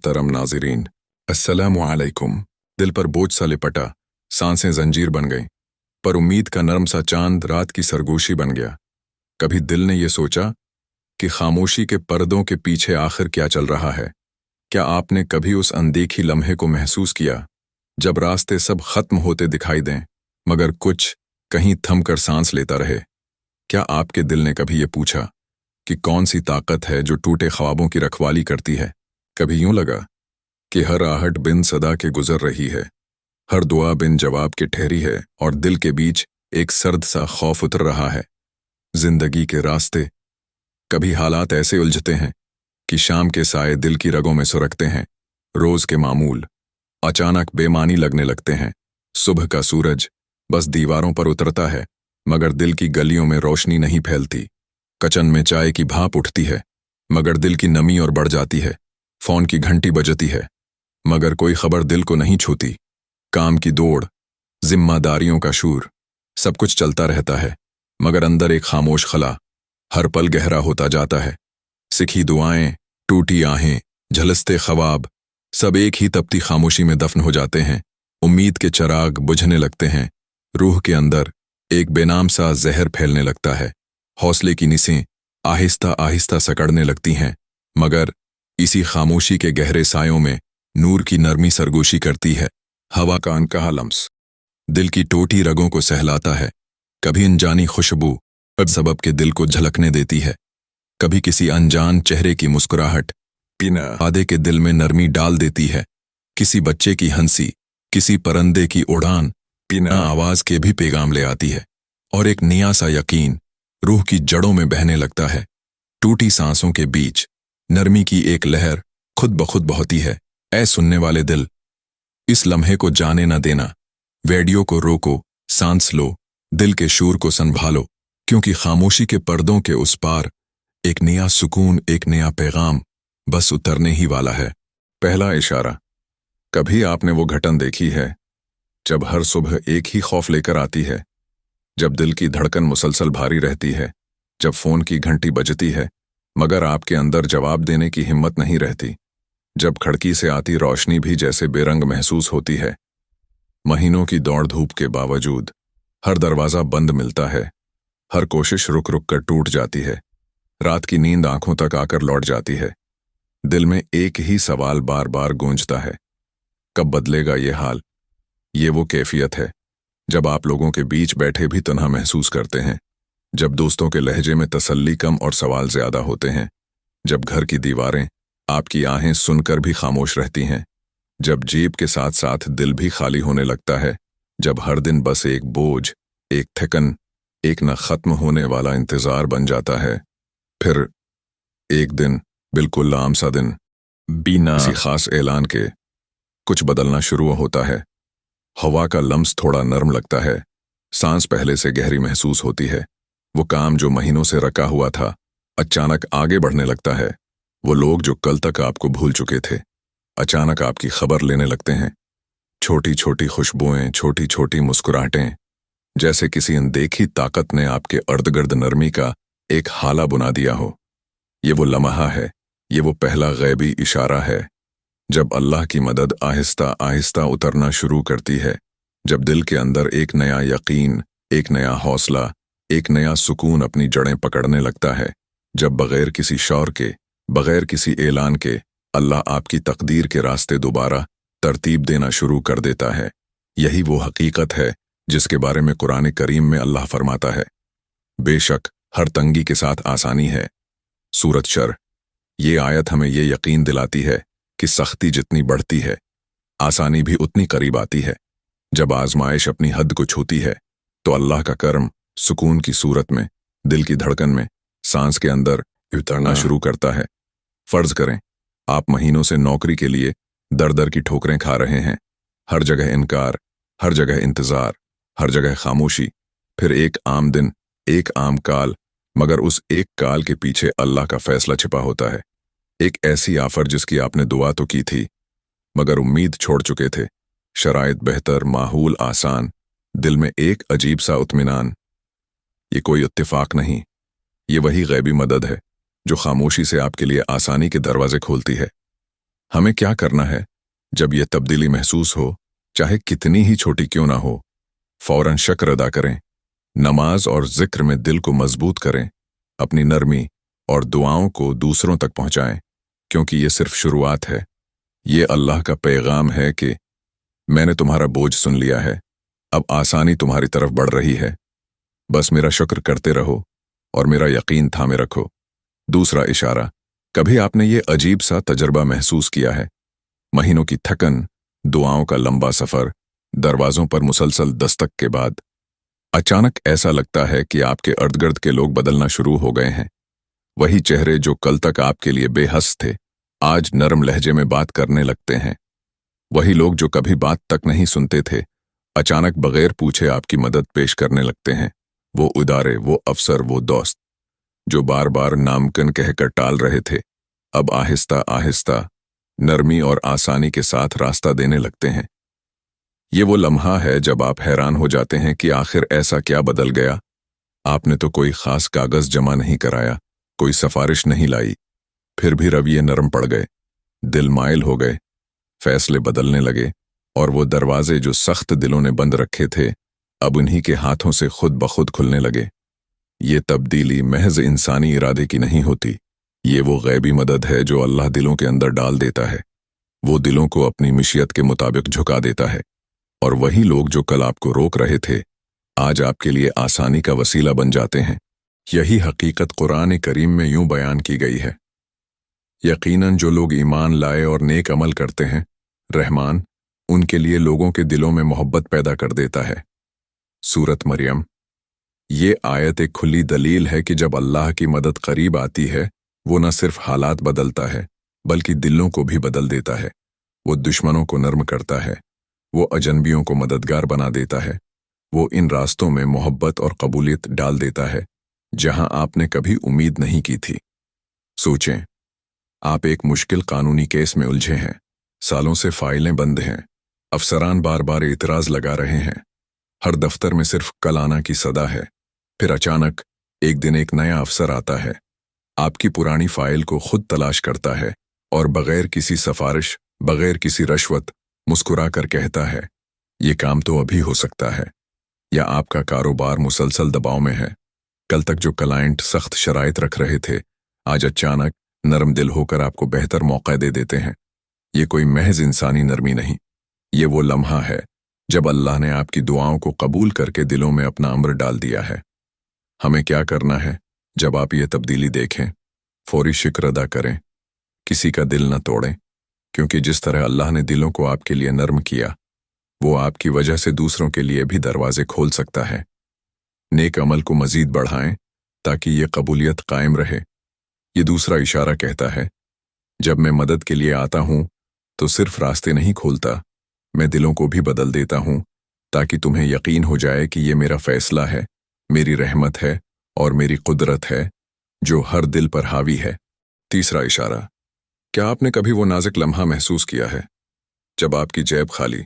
मोहतरम नाज़रीन, अस्सलामु अलैकुम। दिल पर बोझ सा लिपटा, सांसें जंजीर बन गईं, पर उम्मीद का नरम सा चांद रात की सरगोशी बन गया। कभी दिल ने ये सोचा कि खामोशी के पर्दों के पीछे आखिर क्या चल रहा है? क्या आपने कभी उस अनदेखी लम्हे को महसूस किया, जब रास्ते सब खत्म होते दिखाई दें, मगर कुछ कहीं थम कर सांस लेता रहे? क्या आपके दिल ने कभी ये पूछा कि कौन सी ताकत है जो टूटे ख्वाबों की रखवाली करती है? कभी यूं लगा कि हर आहट बिन सदा के गुजर रही है, हर दुआ बिन जवाब के ठहरी है, और दिल के बीच एक सर्द सा खौफ उतर रहा है। जिंदगी के रास्ते कभी हालात ऐसे उलझते हैं कि शाम के साए दिल की रगों में सुरकते हैं, रोज के मामूल अचानक बेमानी लगने लगते हैं। सुबह का सूरज बस दीवारों पर उतरता है, मगर दिल की गलियों में रोशनी नहीं फैलती। कचन में चाय की भाप उठती है, मगर दिल की नमी और बढ़ जाती है। फोन की घंटी बजती है, मगर कोई खबर दिल को नहीं छूती। काम की दौड़, जिम्मेदारियों का शूर, सब कुछ चलता रहता है, मगर अंदर एक खामोश खला हर पल गहरा होता जाता है। सिखी दुआएं, टूटी आहें, झलसते ख्वाब, सब एक ही तपती खामोशी में दफन हो जाते हैं। उम्मीद के चिराग बुझने लगते हैं, रूह के अंदर एक बेनाम सा जहर फैलने लगता है। हौसले की निसें आहिस्ता आहिस्ता सकड़ने लगती हैं, मगर इसी खामोशी के गहरे सायों में नूर की नरमी सरगोशी करती है। हवा का अनकहा लम्स दिल की टूटी रगों को सहलाता है। कभी अनजानी खुशबू सबब के दिल को झलकने देती है, कभी किसी अनजान चेहरे की मुस्कुराहट बिना वादे के दिल में नरमी डाल देती है। किसी बच्चे की हंसी, किसी परंदे की उड़ान बिना आवाज के भी पैगाम ले आती है, और एक नया सा यकीन रूह की जड़ों में बहने लगता है। टूटी सांसों के बीच नरमी की एक लहर खुद ब खुद बहती है। ऐ सुनने वाले दिल, इस लम्हे को जाने न देना। रेडियो को रोको, सांस लो, दिल के शूर को संभालो, क्योंकि खामोशी के पर्दों के उस पार एक नया सुकून, एक नया पैगाम बस उतरने ही वाला है। पहला इशारा। कभी आपने वो घटन देखी है जब हर सुबह एक ही खौफ लेकर आती है, जब दिल की धड़कन मुसलसल भारी रहती है, जब फोन की घंटी बजती है मगर आपके अंदर जवाब देने की हिम्मत नहीं रहती, जब खिड़की से आती रोशनी भी जैसे बेरंग महसूस होती है। महीनों की दौड़ धूप के बावजूद हर दरवाजा बंद मिलता है, हर कोशिश रुक रुक कर टूट जाती है, रात की नींद आंखों तक आकर लौट जाती है। दिल में एक ही सवाल बार बार गूंजता है, कब बदलेगा ये हाल? ये वो कैफियत है जब आप लोगों के बीच बैठे भी तन्हा महसूस करते हैं, जब दोस्तों के लहजे में तसल्ली कम और सवाल ज्यादा होते हैं, जब घर की दीवारें आपकी आहें सुनकर भी खामोश रहती हैं, जब जेब के साथ साथ दिल भी खाली होने लगता है, जब हर दिन बस एक बोझ, एक थकन, एक न खत्म होने वाला इंतजार बन जाता है। फिर एक दिन, बिल्कुल आम सा दिन, बिना किसी खास ऐलान के कुछ बदलना शुरू होता है। हवा का लम्स थोड़ा नरम लगता है, सांस पहले से गहरी महसूस होती है। वो काम जो महीनों से रखा हुआ था अचानक आगे बढ़ने लगता है। वो लोग जो कल तक आपको भूल चुके थे अचानक आपकी खबर लेने लगते हैं। छोटी छोटी खुशबुएं, छोटी छोटी मुस्कुराहटें, जैसे किसी अनदेखी ताकत ने आपके अर्धगर्द नरमी का एक हाला बुना दिया हो। ये वो लम्हा है, ये वो पहला गैबी इशारा है जब अल्लाह की मदद आहिस्ता आहिस्ता उतरना शुरू करती है, जब दिल के अंदर एक नया यकीन, एक नया हौसला, एक नया सुकून अपनी जड़ें पकड़ने लगता है, जब बगैर किसी शौर के, बगैर किसी ऐलान के अल्लाह आपकी तकदीर के रास्ते दोबारा तरतीब देना शुरू कर देता है। यही वो हकीकत है जिसके बारे में कुरान करीम में अल्लाह फरमाता है, बेशक हर तंगी के साथ आसानी है। सूरत शर। ये आयत हमें ये यकीन दिलाती है कि सख्ती जितनी बढ़ती है, आसानी भी उतनी करीब आती है। जब आजमाइश अपनी हद को छूती है तो अल्लाह का करम सुकून की सूरत में दिल की धड़कन में, सांस के अंदर उतरना शुरू करता है। फर्ज करें आप महीनों से नौकरी के लिए दर दर की ठोकरें खा रहे हैं, हर जगह इनकार, हर जगह इंतजार, हर जगह खामोशी। फिर एक आम दिन, एक आम काल, मगर उस एक काल के पीछे अल्लाह का फैसला छिपा होता है। एक ऐसी आफर जिसकी आपने दुआ तो की थी, मगर उम्मीद छोड़ चुके थे। शराइत बेहतर, माहौल आसान, दिल में एक अजीब सा इत्मीनान। ये कोई इत्तेफाक नहीं, ये वही गैबी मदद है जो खामोशी से आपके लिए आसानी के दरवाजे खोलती है। हमें क्या करना है? जब ये तब्दीली महसूस हो, चाहे कितनी ही छोटी क्यों ना हो, फौरन शुक्र अदा करें। नमाज और जिक्र में दिल को मजबूत करें। अपनी नरमी और दुआओं को दूसरों तक पहुंचाएं, क्योंकि ये सिर्फ शुरुआत है। ये अल्लाह का पैगाम है कि मैंने तुम्हारा बोझ सुन लिया है, अब आसानी तुम्हारी तरफ बढ़ रही है। बस मेरा शुक्र करते रहो और मेरा यकीन थामे रखो। दूसरा इशारा, कभी आपने ये अजीब सा तजर्बा महसूस किया है? महीनों की थकन, दुआओं का लंबा सफर, दरवाजों पर मुसलसल दस्तक के बाद अचानक ऐसा लगता है कि आपके इर्द-गिर्द के लोग बदलना शुरू हो गए हैं। वही चेहरे जो कल तक आपके लिए बेहस थे, आज नरम लहजे में बात करने लगते हैं। वही लोग जो कभी बात तक नहीं सुनते थे, अचानक बगैर पूछे आपकी मदद पेश करने लगते हैं। वो उदारे, वो अफसर, वो दोस्त जो बार बार नामुमकिन कहकर टाल रहे थे, अब आहिस्ता आहिस्ता नरमी और आसानी के साथ रास्ता देने लगते हैं। ये वो लम्हा है जब आप हैरान हो जाते हैं कि आखिर ऐसा क्या बदल गया। आपने तो कोई खास कागज जमा नहीं कराया, कोई सिफारिश नहीं लाई, फिर भी रवैये नरम पड़ गए, दिल माइल हो गए, फैसले बदलने लगे, और वो दरवाजे जो सख्त दिलों ने बंद रखे थे, अब उन्हीं के हाथों से खुद ब खुद खुलने लगे। ये तब्दीली महज इंसानी इरादे की नहीं होती, ये वो गैबी मदद है जो अल्लाह दिलों के अंदर डाल देता है। वो दिलों को अपनी मिशियत के मुताबिक झुका देता है, और वही लोग जो कल आपको रोक रहे थे, आज आपके लिए आसानी का वसीला बन जाते हैं। यही हकीकत कुरान करीम में यूं बयान की गई है, यकीनन जो लोग ईमान लाए और नेक अमल करते हैं, रहमान उनके लिए लोगों के दिलों में मोहब्बत पैदा कर देता है। सूरत मरियम। ये आयत एक खुली दलील है कि जब अल्लाह की मदद करीब आती है, वो न सिर्फ हालात बदलता है, बल्कि दिलों को भी बदल देता है। वो दुश्मनों को नर्म करता है, वो अजनबियों को मददगार बना देता है, वो इन रास्तों में मोहब्बत और कबूलियत डाल देता है जहां आपने कभी उम्मीद नहीं की थी। सोचें, आप एक मुश्किल कानूनी केस में उलझे हैं, सालों से फाइलें बंद हैं, अफसरान बार बार एतराज लगा रहे हैं, हर दफ्तर में सिर्फ कल आना की सदा है। फिर अचानक एक दिन एक नया अफसर आता है, आपकी पुरानी फाइल को खुद तलाश करता है और बगैर किसी सिफारिश, बगैर किसी रश्वत मुस्कुरा कर कहता है, ये काम तो अभी हो सकता है। या आपका कारोबार मुसलसल दबाव में है, कल तक जो क्लाइंट सख्त शराइत रख रहे थे, आज अचानक नरम दिल होकर आपको बेहतर मौका दे देते हैं। ये कोई महज इंसानी नरमी नहीं, ये वो लम्हा है जब अल्लाह ने आपकी दुआओं को कबूल करके दिलों में अपना अम्र डाल दिया है। हमें क्या करना है जब आप ये तब्दीली देखें? फौरी शुक्र अदा करें, किसी का दिल न तोड़ें, क्योंकि जिस तरह अल्लाह ने दिलों को आपके लिए नर्म किया, वो आपकी वजह से दूसरों के लिए भी दरवाजे खोल सकता है। नेक अमल को मजीद बढ़ाएं ताकि ये कबूलियत कायम रहे। ये दूसरा इशारा कहता है, जब मैं मदद के लिए आता हूं तो सिर्फ रास्ते नहीं खोलता, मैं दिलों को भी बदल देता हूं, ताकि तुम्हें यकीन हो जाए कि ये मेरा फैसला है, मेरी रहमत है और मेरी कुदरत है जो हर दिल पर हावी है। तीसरा इशारा, क्या आपने कभी वो नाजुक लम्हा महसूस किया है जब आपकी जेब खाली,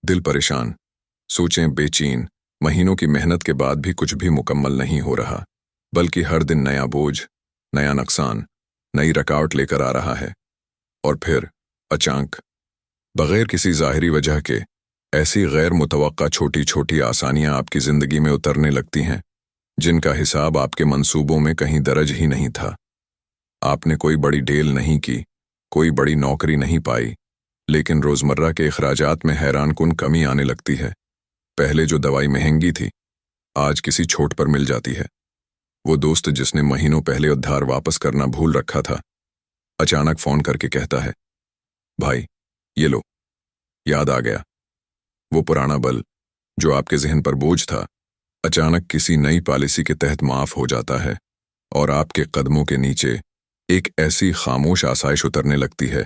दिल परेशान, सोचें बेचैन, महीनों की मेहनत के बाद भी कुछ भी मुकम्मल नहीं हो रहा, बल्कि हर दिन नया बोझ, नया नुकसान, नई रुकावट लेकर आ रहा है। और फिर अचानक, बगैर किसी ज़ाहिरी वजह के, ऐसी गैर मुतवक्का छोटी छोटी आसानियां आपकी ज़िंदगी में उतरने लगती हैं जिनका हिसाब आपके मंसूबों में कहीं दर्ज ही नहीं था। आपने कोई बड़ी डील नहीं की, कोई बड़ी नौकरी नहीं पाई, लेकिन रोज़मर्रा के अखराजात में हैरानकुन कमी आने लगती है। पहले जो दवाई महंगी थी, आज किसी छोट पर मिल जाती है। वो दोस्त जिसने महीनों पहले उधार वापस करना भूल रखा था, अचानक फ़ोन करके कहता है, भाई ये लो, याद आ गया। वो पुराना बल जो आपके जहन पर बोझ था, अचानक किसी नई पॉलिसी के तहत माफ़ हो जाता है, और आपके कदमों के नीचे एक ऐसी खामोश आसाइश उतरने लगती है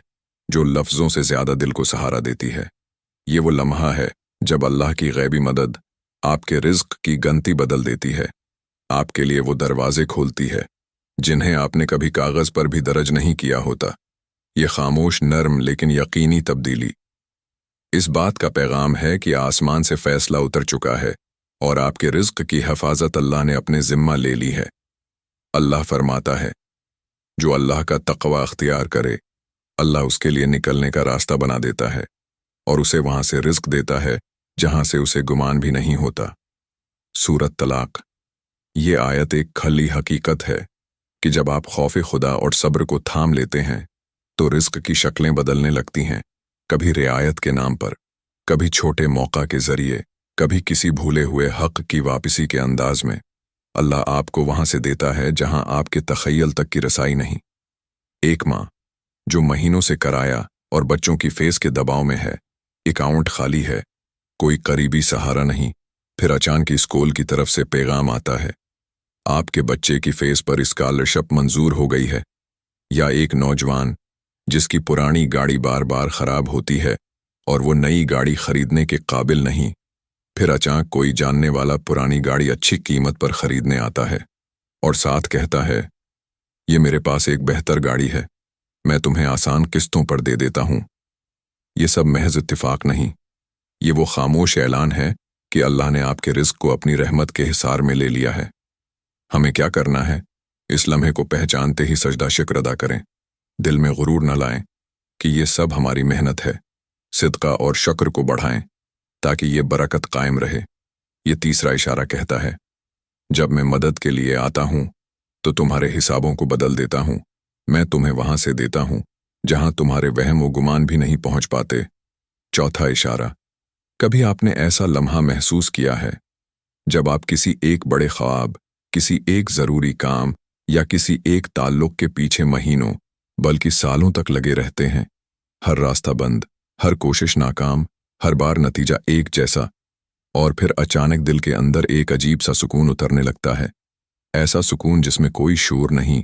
जो लफ्ज़ों से ज़्यादा दिल को सहारा देती है। ये वो लम्हा है जब अल्लाह की गैबी मदद आपके रिज़्क़ की गंती बदल देती है, आपके लिए वो दरवाजे खोलती है जिन्हें आपने कभी कागज़ पर भी दर्ज नहीं किया होता। ये खामोश, नर्म लेकिन यकीनी तब्दीली इस बात का पैगाम है कि आसमान से फैसला उतर चुका है और आपके रिज़्क़ की हिफाजत अल्लाह ने अपने ज़िम्मा ले ली है। अल्लाह फरमाता है, जो अल्लाह का तक़वा अख्तियार करे, अल्लाह उसके लिए निकलने का रास्ता बना देता है और उसे वहां से रिस्क देता है जहां से उसे गुमान भी नहीं होता। सूरत तलाक। ये आयत एक खली हकीकत है कि जब आप खौफ खुदा और सब्र को थाम लेते हैं तो रिस्क की शक्लें बदलने लगती हैं, कभी रियायत के नाम पर, कभी छोटे मौका के जरिए, कभी किसी भूले हुए हक की वापसी के अंदाज में। अल्लाह आपको वहां से देता है जहां आपके तखय्युल तक की रसाई नहीं। एक माँ जो महीनों से कराया और बच्चों की फीस के दबाव में है, अकाउंट खाली है, कोई करीबी सहारा नहीं, फिर अचानक स्कूल की तरफ से पैगाम आता है आपके बच्चे की फीस पर स्कॉलरशिप मंजूर हो गई है। या एक नौजवान जिसकी पुरानी गाड़ी बार बार खराब होती है और वो नई गाड़ी खरीदने के काबिल नहीं, फिर अचानक कोई जानने वाला पुरानी गाड़ी अच्छी कीमत पर खरीदने आता है और साथ कहता है ये मेरे पास एक बेहतर गाड़ी है, मैं तुम्हें आसान किस्तों पर दे देता हूं। ये सब महज इत्तिफाक नहीं, ये वो खामोश ऐलान है कि अल्लाह ने आपके रिस्क को अपनी रहमत के हिसार में ले लिया है। हमें क्या करना है? इस लम्हे को पहचानते ही सजदा शुक्र अदा करें, दिल में गुरूर न लाएं कि ये सब हमारी मेहनत है। सिदका और शुक्र को बढ़ाएं ताकि ये बरकत कायम रहे। ये तीसरा इशारा कहता है जब मैं मदद के लिए आता हूं तो तुम्हारे हिसाबों को बदल देता हूं, मैं तुम्हें वहां से देता हूं जहां तुम्हारे वहम व गुमान भी नहीं पहुंच पाते। चौथा इशारा। कभी आपने ऐसा लम्हा महसूस किया है जब आप किसी एक बड़े ख्वाब, किसी एक जरूरी काम या किसी एक ताल्लुक के पीछे महीनों बल्कि सालों तक लगे रहते हैं, हर रास्ता बंद, हर कोशिश नाकाम, हर बार नतीजा एक जैसा, और फिर अचानक दिल के अंदर एक अजीब सा सुकून उतरने लगता है। ऐसा सुकून जिसमें कोई शोर नहीं,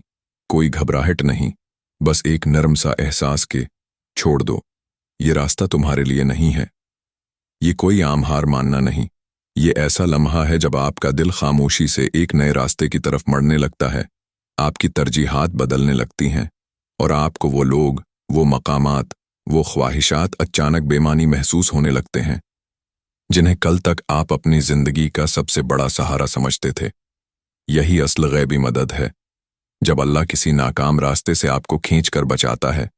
कोई घबराहट नहीं, बस एक नरम सा एहसास के छोड़ दो, ये रास्ता तुम्हारे लिए नहीं है। ये कोई आम हार मानना नहीं, ये ऐसा लम्हा है जब आपका दिल खामोशी से एक नए रास्ते की तरफ मड़ने लगता है, आपकी तरजीहात बदलने लगती हैं और आपको वो लोग, वो मकामात, वो ख्वाहिशात अचानक बेमानी महसूस होने लगते हैं जिन्हें कल तक आप अपनी जिंदगी का सबसे बड़ा सहारा समझते थे। यही असल गैबी मदद है, जब अल्लाह किसी नाकाम रास्ते से आपको खींच कर बचाता है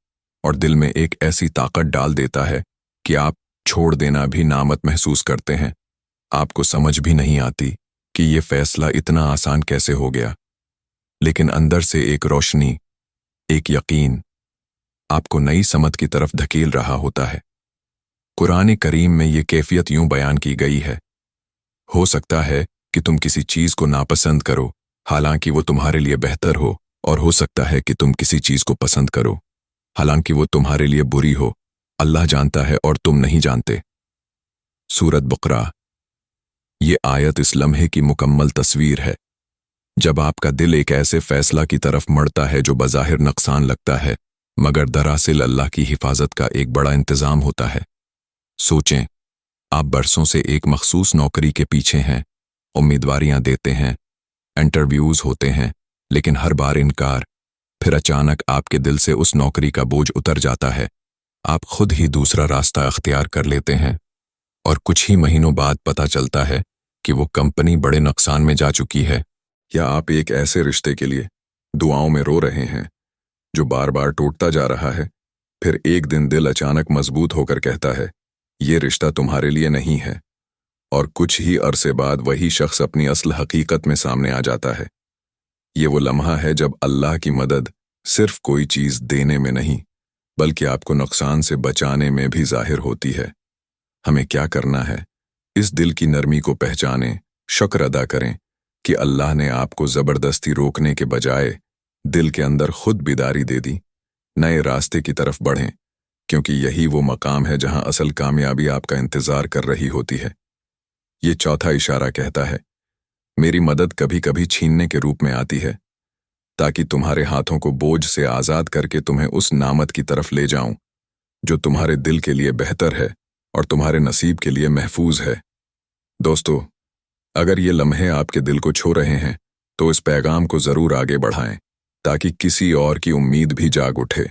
और दिल में एक ऐसी ताकत डाल देता है कि आप छोड़ देना भी नामत महसूस करते हैं। आपको समझ भी नहीं आती कि ये फैसला इतना आसान कैसे हो गया, लेकिन अंदर से एक रोशनी, एक यकीन आपको नई समत की तरफ धकेल रहा होता है। कुरान करीम में ये कैफियत यूं बयान की गई है, हो सकता है कि तुम किसी चीज को नापसंद करो हालांकि वो तुम्हारे लिए बेहतर हो, और हो सकता है कि तुम किसी चीज को पसंद करो हालांकि वो तुम्हारे लिए बुरी हो। अल्लाह जानता है और तुम नहीं जानते। सूरत बकरा। ये आयत इस लम्हे की मुकम्मल तस्वीर है जब आपका दिल एक ऐसे फैसला की तरफ मड़ता है जो बज़ाहिर नुकसान लगता है मगर दरअसल अल्लाह की हिफाजत का एक बड़ा इंतजाम होता है। सोचें, आप बरसों से एक मखसूस नौकरी के पीछे हैं, उम्मीदवारियां देते हैं, इंटरव्यूज होते हैं, लेकिन हर बार इनकार। फिर अचानक आपके दिल से उस नौकरी का बोझ उतर जाता है, आप खुद ही दूसरा रास्ता अख्तियार कर लेते हैं और कुछ ही महीनों बाद पता चलता है कि वो कंपनी बड़े नुकसान में जा चुकी है। या आप एक ऐसे रिश्ते के लिए दुआओं में रो रहे हैं जो बार बार टूटता जा रहा है, फिर एक दिन दिल अचानक मजबूत होकर कहता है ये रिश्ता तुम्हारे लिए नहीं है, और कुछ ही अरसे बाद वही शख्स अपनी असल हकीकत में सामने आ जाता है। ये वो लम्हा है जब अल्लाह की मदद सिर्फ कोई चीज देने में नहीं बल्कि आपको नुकसान से बचाने में भी जाहिर होती है। हमें क्या करना है? इस दिल की नरमी को पहचानें, शुक्र अदा करें कि अल्लाह ने आपको जबरदस्ती रोकने के बजाय दिल के अंदर खुद बिदारी दे दी। नए रास्ते की तरफ बढ़ें, क्योंकि यही वो मकाम है जहां असल कामयाबी आपका इंतजार कर रही होती है। ये चौथा इशारा कहता है मेरी मदद कभी कभी छीनने के रूप में आती है ताकि तुम्हारे हाथों को बोझ से आजाद करके तुम्हें उस नामत की तरफ ले जाऊं जो तुम्हारे दिल के लिए बेहतर है और तुम्हारे नसीब के लिए महफूज है। दोस्तों, अगर ये लम्हे आपके दिल को छू रहे हैं तो इस पैगाम को जरूर आगे बढ़ाएं ताकि किसी और की उम्मीद भी जाग उठे।